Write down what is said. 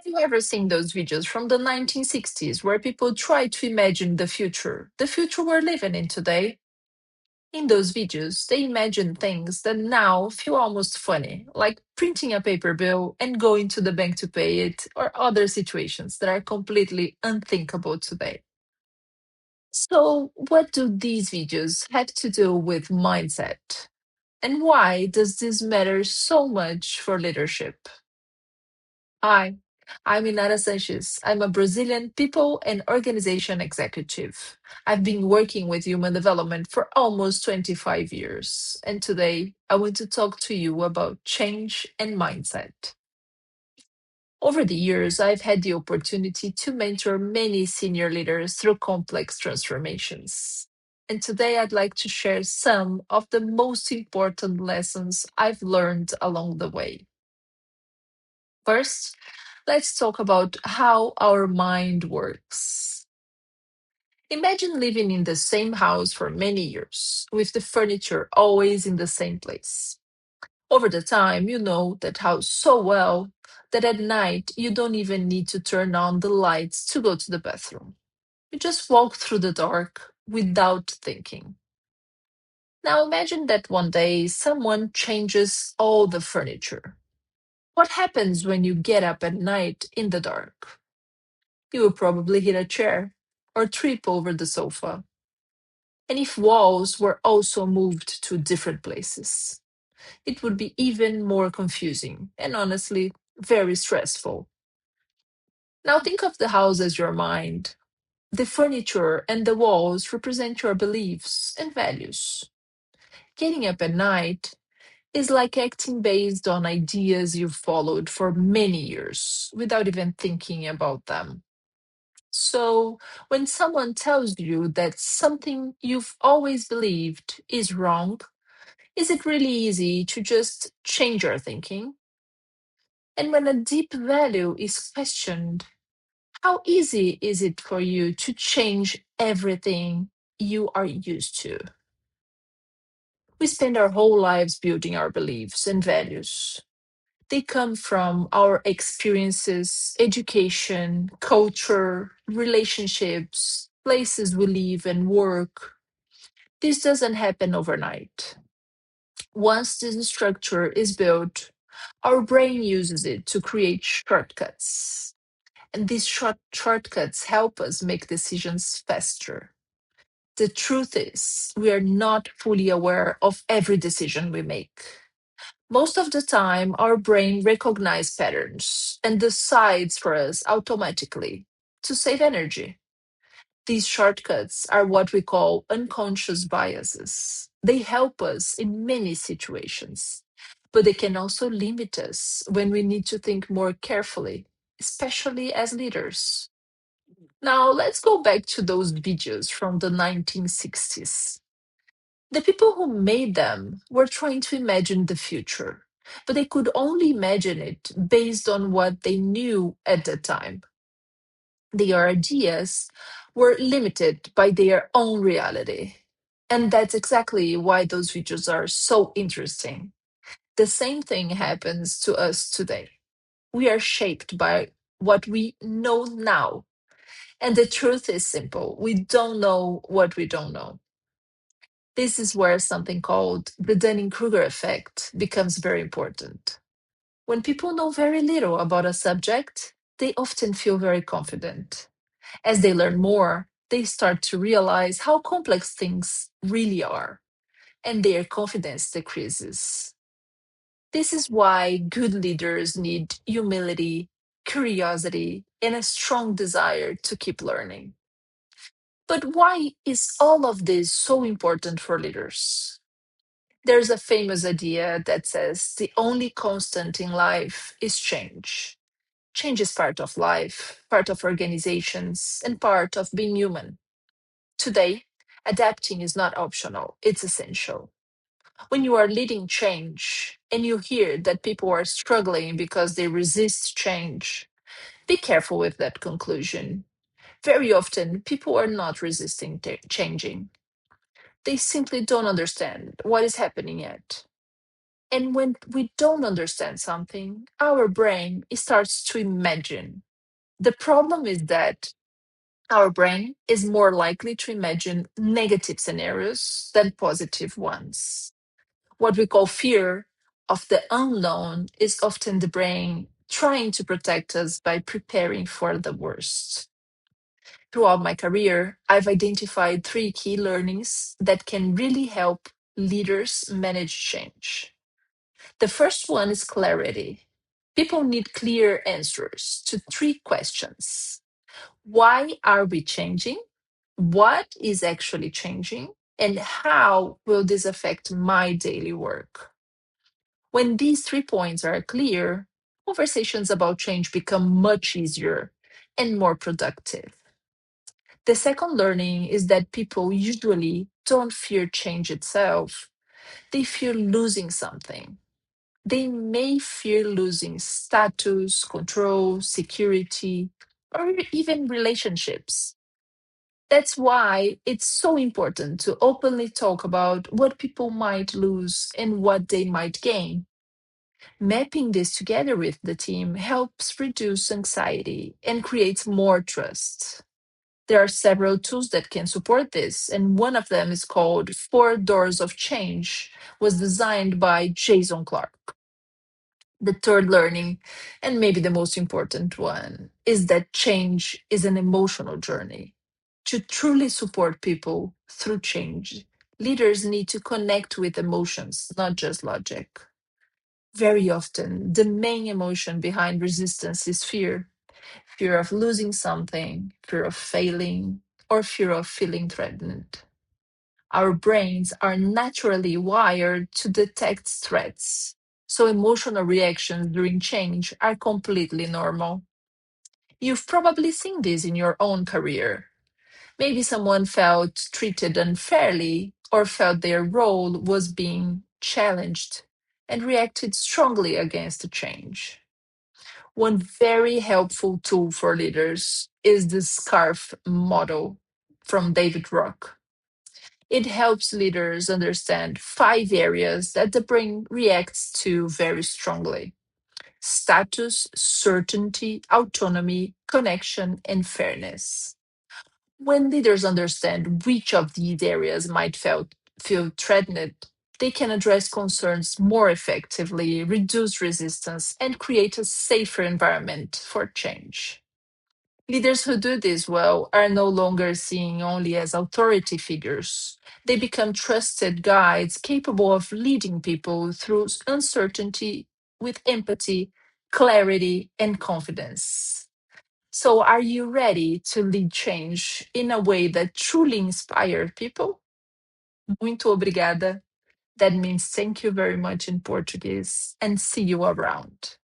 Have you ever seen those videos from the 1960s where people try to imagine the future we're living in today? In those videos, they imagine things that now feel almost funny, like printing a paper bill and going to the bank to pay it, or other situations that are completely unthinkable today. So, what do these videos have to do with mindset? And why does this matter so much for leadership? Hi, I'm Inara Sanchez. I'm a Brazilian people and organization executive. I've been working with human development for almost 25 years. And today I want to talk to you about change and mindset. Over the years, I've had the opportunity to mentor many senior leaders through complex transformations. And today I'd like to share some of the most important lessons I've learned along the way. First, let's talk about how our mind works. Imagine living in the same house for many years, with the furniture always in the same place. Over the time, you know that house so well that at night you don't even need to turn on the lights to go to the bathroom. You just walk through the dark without thinking. Now imagine that one day someone changes all the furniture. What happens when you get up at night in the dark? You will probably hit a chair or trip over the sofa. And if walls were also moved to different places, it would be even more confusing and honestly very stressful. Now think of the house as your mind. The furniture and the walls represent your beliefs and values. Getting up at night is like acting based on ideas you've followed for many years without even thinking about them. So, when someone tells you that something you've always believed is wrong, is it really easy to just change your thinking? And when a deep value is questioned, how easy is it for you to change everything you are used to? We spend our whole lives building our beliefs and values. They come from our experiences, education, culture, relationships, places we live and work. This doesn't happen overnight. Once this structure is built, our brain uses it to create shortcuts. And these shortcuts help us make decisions faster. The truth is, we are not fully aware of every decision we make. Most of the time, our brain recognizes patterns and decides for us automatically to save energy. These shortcuts are what we call unconscious biases. They help us in many situations, but they can also limit us when we need to think more carefully, especially as leaders. Now, let's go back to those videos from the 1960s. The people who made them were trying to imagine the future, but they could only imagine it based on what they knew at the time. Their ideas were limited by their own reality. And that's exactly why those videos are so interesting. The same thing happens to us today. We are shaped by what we know now. And the truth is simple, we don't know what we don't know. This is where something called the Dunning Kruger effect becomes very important. When people know very little about a subject, they often feel very confident. As they learn more, they start to realize how complex things really are, and their confidence decreases. This is why good leaders need humility, curiosity, and a strong desire to keep learning. But why is all of this so important for leaders? There's a famous idea that says the only constant in life is change. Change is part of life, part of organizations, and part of being human. Today, adapting is not optional, it's essential. When you are leading change and you hear that people are struggling because they resist change, be careful with that conclusion. Very often, people are not resisting changing. They simply don't understand what is happening yet. And when we don't understand something, our brain starts to imagine. The problem is that our brain is more likely to imagine negative scenarios than positive ones. What we call fear of the unknown is often the brain trying to protect us by preparing for the worst. Throughout my career, I've identified three key learnings that can really help leaders manage change. The first one is clarity. People need clear answers to three questions. Why are we changing? What is actually changing? And how will this affect my daily work? When these 3 points are clear, conversations about change become much easier and more productive. The second learning is that people usually don't fear change itself, they fear losing something. They may fear losing status, control, security, or even relationships. That's why it's so important to openly talk about what people might lose and what they might gain. Mapping this together with the team helps reduce anxiety and creates more trust. There are several tools that can support this, and one of them is called Four Doors of Change, was designed by Jason Clark. The third learning, and maybe the most important one, is that change is an emotional journey. To truly support people through change, leaders need to connect with emotions, not just logic. Very often, the main emotion behind resistance is fear: fear of losing something, fear of failing, or fear of feeling threatened. Our brains are naturally wired to detect threats, so emotional reactions during change are completely normal. You've probably seen this in your own career. Maybe someone felt treated unfairly or felt their role was being challenged and reacted strongly against the change. One very helpful tool for leaders is the SCARF model from David Rock. It helps leaders understand 5 areas that the brain reacts to very strongly: status, certainty, autonomy, connection, and fairness. When leaders understand which of these areas might feel threatened, they can address concerns more effectively, reduce resistance, and create a safer environment for change. Leaders who do this well are no longer seen only as authority figures. They become trusted guides capable of leading people through uncertainty with empathy, clarity, and confidence. So, are you ready to lead change in a way that truly inspires people? Muito obrigada. That means thank you very much in Portuguese, and see you around.